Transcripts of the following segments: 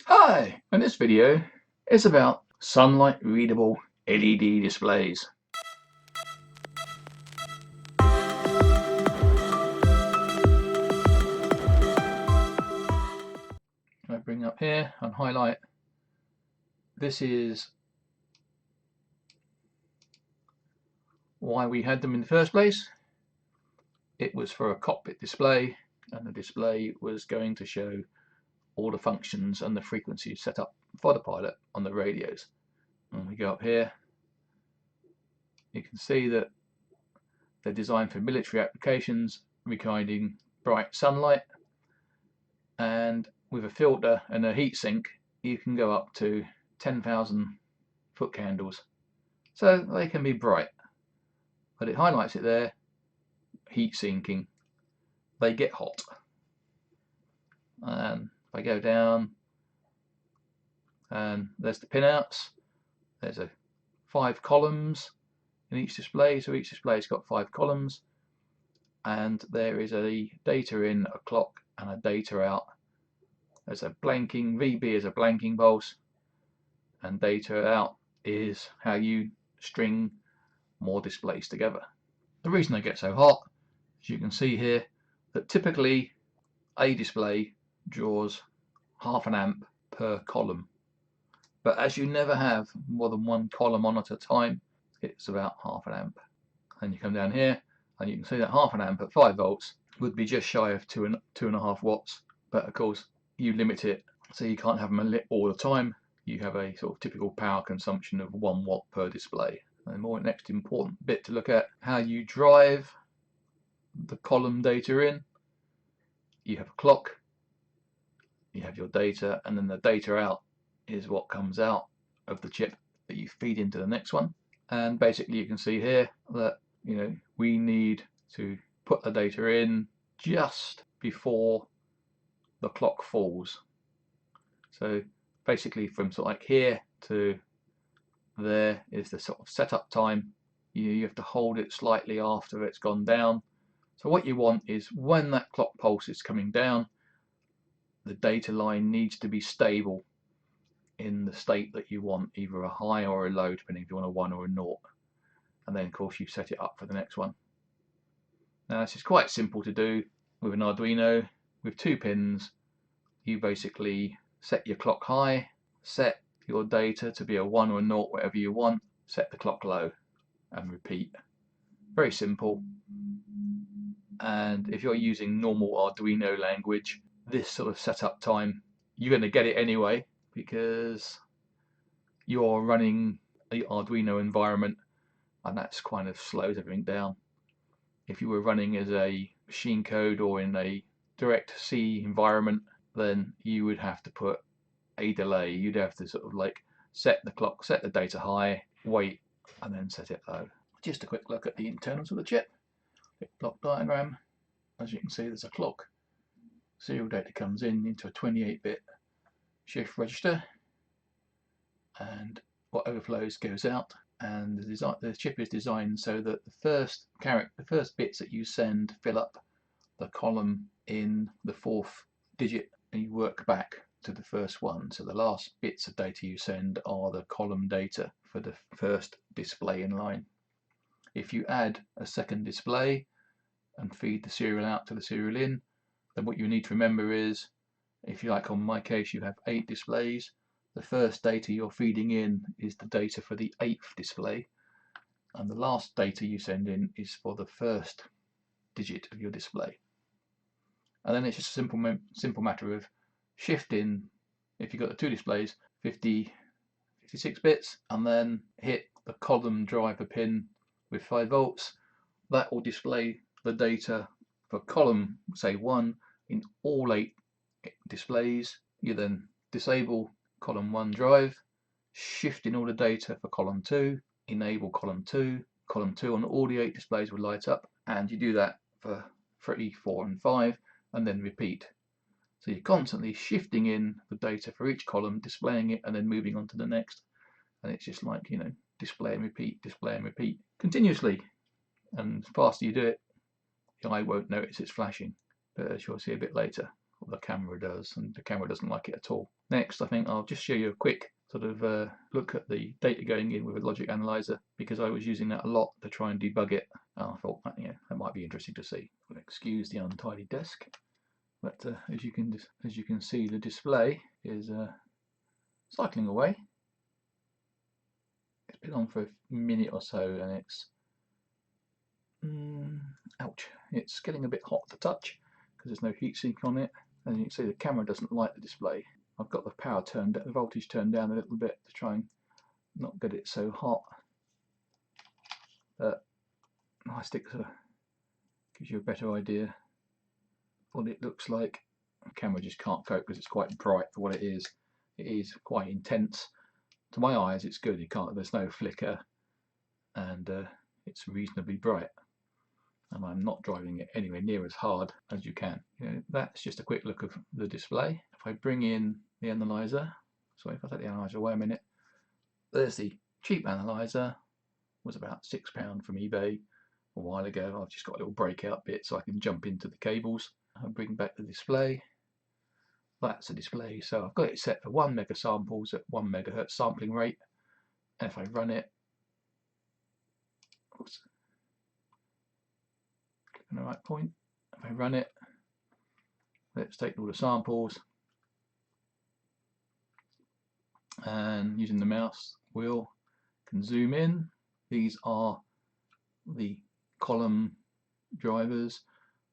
Hi! And this video is about sunlight readable LED displays. I bring up here and highlight. This is why we had them in the first place. It was for a cockpit display, and the display was going to show all the functions and the frequencies set up for the pilot on the radios. When we go up here, you can see that they're designed for military applications requiring bright sunlight, and with a filter and a heatsink you can go up to 10,000 foot candles, so they can be bright. But it highlights it there, heat sinking. They get hot. And if I go down, and there's the pinouts. There's 5 columns in each display, so each display's got 5 columns, and there is a data in, a clock, and a data out. There's a blanking, VB is a blanking pulse, and data out is how you string more displays together. The reason they get so hot, as you can see here, that typically a display draws half an amp per column, but as you never have more than 1 column on at a time, it's about half an amp. And you come down here and you can see that half an amp at 5 volts would be just shy of 2.5 watts, but of course you limit it so you can't have them lit all the time. You have a sort of typical power consumption of 1 watt per display. And the more next important bit to look at, how you drive the column data in. You have a clock, you have your data, and then the data out is what comes out of the chip that you feed into the next one. And basically you can see here that we need to put the data in just before the clock falls. So basically from sort of like here to there is the sort of setup time. You have to hold it slightly after it's gone down. So what you want is when that clock pulse is coming down, the data line needs to be stable in the state that you want, either a high or a low, depending if you want a 1 or a 0. And then of course you set it up for the next one. Now this is quite simple to do with an Arduino. With 2 pins, you basically set your clock high, set your data to be a 1 or a 0, whatever you want, set the clock low, and repeat. Very simple. And if you're using normal Arduino language, this sort of setup time, you're going to get it anyway because you're running the Arduino environment, and that's kind of slows everything down. If you were running as a machine code or in a direct C environment, then you would have to put a delay. You'd have to sort of like set the clock, set the data high, wait, and then set it low. Just a quick look at the internals of the chip. Block diagram. As you can see, there's a clock. Serial data comes in into a 28-bit shift register, and what overflows goes out. And the chip is designed so that the first bits that you send fill up the column in the 4th digit, and you work back to the first one. So the last bits of data you send are the column data for the first display in line. If you add a second display and feed the serial out to the serial in, then what you need to remember is, if you like, on my case, you have 8 displays. The first data you're feeding in is the data for the 8th display, and the last data you send in is for the first digit of your display. And then it's just a simple matter of shifting, if you've got the 2 displays, 56 bits, and then hit the column driver pin with 5 volts. That will display the data for column, say 1, in all 8 displays. You then disable column 1 drive, shifting all the data for column 2, enable column 2. Column 2 on all the 8 displays will light up, and you do that for 3, 4, and 5, and then repeat. So you're constantly shifting in the data for each column, displaying it, and then moving on to the next. And it's just like, display and repeat continuously. And the faster you do it, the eye won't notice it's flashing, but as you'll see a bit later, what the camera does, and the camera doesn't like it at all. Next, I think I'll just show you a quick sort of look at the data going in with a logic analyzer, because I was using that a lot to try and debug it. I thought that might be interesting to see. Excuse the untidy desk, but as you can see, the display is cycling away. It's been on for a minute or so, and it's ouch! It's getting a bit hot to touch because there's no heatsink on it, and you can see the camera doesn't like the display. I've got the voltage turned down a little bit to try and not get it so hot. But my sticker gives you a better idea what it looks like. The camera just can't cope because it's quite bright for what it is. It is quite intense. To my eyes, it's good. There's no flicker, and it's reasonably bright. And I'm not driving it anywhere near as hard as you can. That's just a quick look of the display. If I bring in the analyzer, sorry, if I take the analyzer away a minute, there's the cheap analyzer. It was about £6 from eBay a while ago. I've just got a little breakout bit so I can jump into the cables. I'll bring back the display. That's a display, so I've got it set for 1 mega samples at 1 megahertz sampling rate. And if I run it, oops, click on the right point. If I run it, let's take all the samples, and using the mouse wheel, can zoom in. These are the column drivers.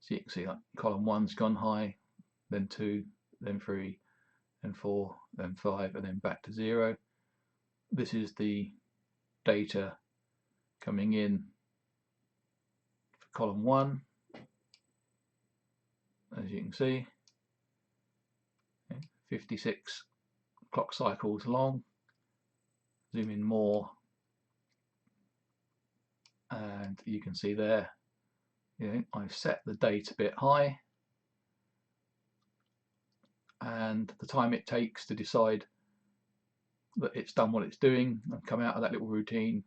So you can see like column 1's gone high, then 2, then 3, then 4, then 5, and then back to 0. This is the data coming in for column 1, as you can see, 56 clock cycles long. Zoom in more, and you can see there, I've set the date a bit high, and the time it takes to decide that it's done what it's doing and come out of that little routine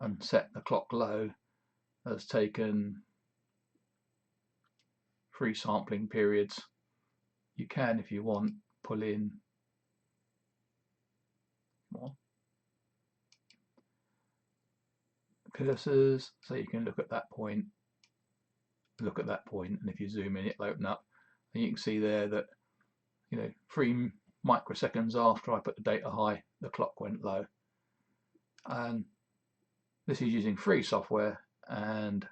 and set the clock low has taken 3 sampling periods. You can, if you want, pull in more cursors so you can look at that point, and if you zoom in, it'll open up, and you can see there that 3 microseconds after I put the data high, the clock went low. And this is using free software, and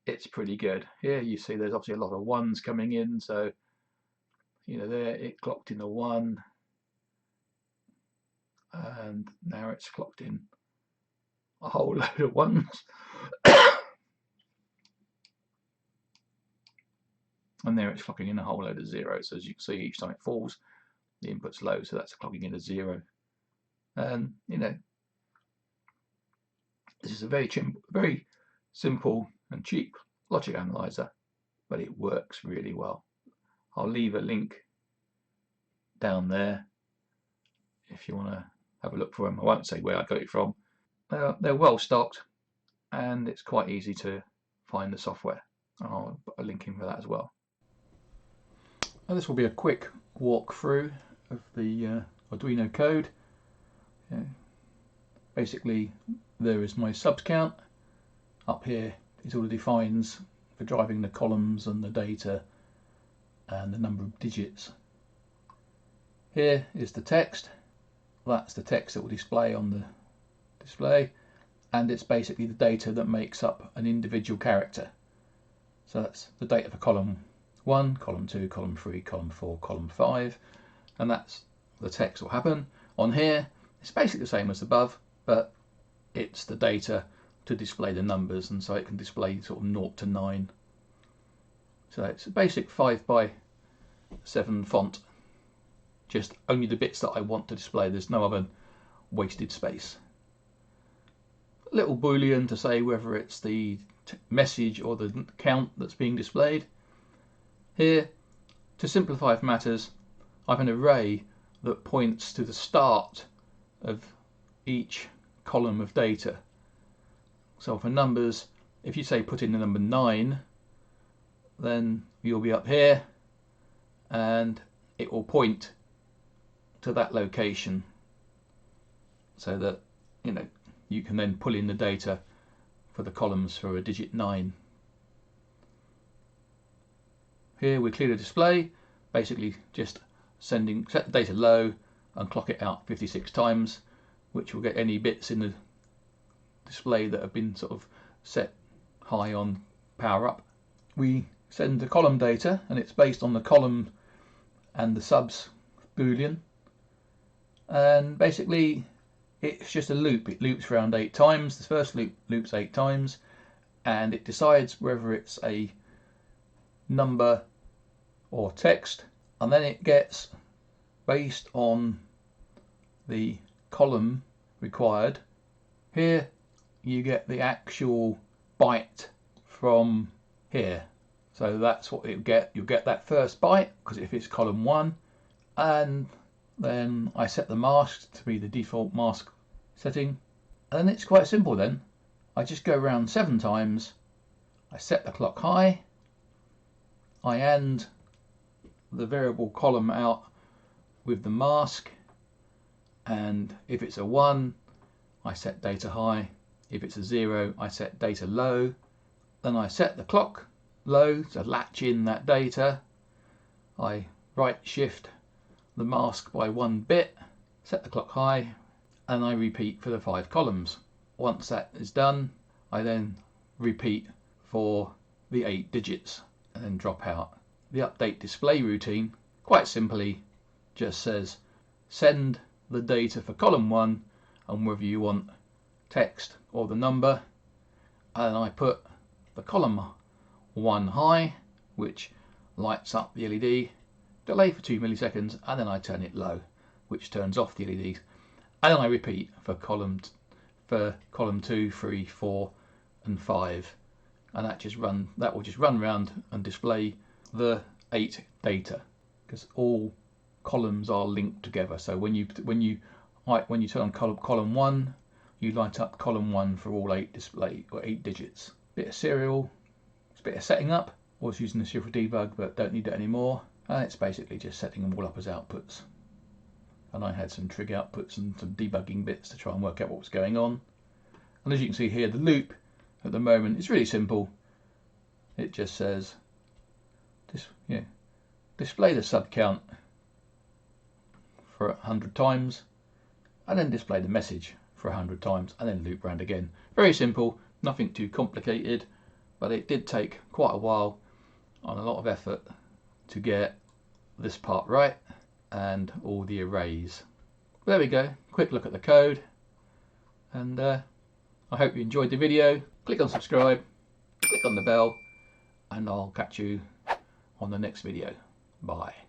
it's pretty good. Here you see there's obviously a lot of 1s coming in, so there it clocked in a 1, and now it's clocked in a whole load of 1s. And there it's clocking in a whole load of 0s. So as you can see, each time it falls, the input's low, so that's clocking in a 0. And this is a very simple and cheap logic analyzer, but it works really well. I'll leave a link down there if you want to have a look for them. I won't say where I got it from. They're well stocked, and it's quite easy to find the software. I'll put a link in for that as well. Now this will be a quick walkthrough of the Arduino code. Basically, there is my subs count. Up here it all defines for driving the columns and the data and the number of digits. Here is the text. That's the text that will display on the display, and it's basically the data that makes up an individual character. So that's the data for column 1, column 2, column 3, column 4, column 5, and that's the text will happen. On here it's basically the same as above, but it's the data to display the numbers, and so it can display sort of 0 to 9. So it's a basic 5:7 font, just only the bits that I want to display. There's no other wasted space. A little boolean to say whether it's the message or the count that's being displayed. Here, to simplify matters, I have an array that points to the start of each column of data. So for numbers, if you say put in the number 9, then you'll be up here, and it will point to that location so that you can then pull in the data for the columns for a digit 9. Here we clear the display, basically just set the data low and clock it out 56 times, which will get any bits in the display that have been sort of set high on power up. We send the column data, and it's based on the column and the subs boolean, and basically it's just a loop. It loops around 8 times. The first loop loops 8 times, and it decides whether it's a number or text, and then it gets, based on the column required, here you get the actual byte from here. So that's what you'll get. You'll get that first byte, because if it's column 1, and then I set the mask to be the default mask setting, and then it's quite simple. Then I just go around 7 times, I set the clock high, I end the variable column out with the mask, and if it's a 1 I set data high, if it's a 0 I set data low, then I set the clock low to latch in that data, I right shift the mask by 1 bit, set the clock high, and I repeat for the 5 columns. Once that is done, I then repeat for the 8 digits and then drop out. The update display routine quite simply just says send the data for column 1 and whether you want text or the number, and I put the column 1 high, which lights up the LED, delay for 2 milliseconds, and then I turn it low, which turns off the LEDs, and then I repeat for column 2, 3, 4 and 5, and that will just run around and display the 8 data, because all columns are linked together. So when you turn on column 1, you light up column 1 for all 8 digits. Bit of serial, it's a bit of setting up. I was using the serial debug, but don't need it anymore. And it's basically just setting them all up as outputs. And I had some trig outputs and some debugging bits to try and work out what was going on. And as you can see here, the loop at the moment is really simple. It just says display the sub count for 100 times, and then display the message for 100 times, and then loop round again. Very simple, nothing too complicated, but it did take quite a while and a lot of effort to get this part right and all the arrays. There we go, quick look at the code, and I hope you enjoyed the video. Click on subscribe, click on the bell, and I'll catch you on the next video. Bye.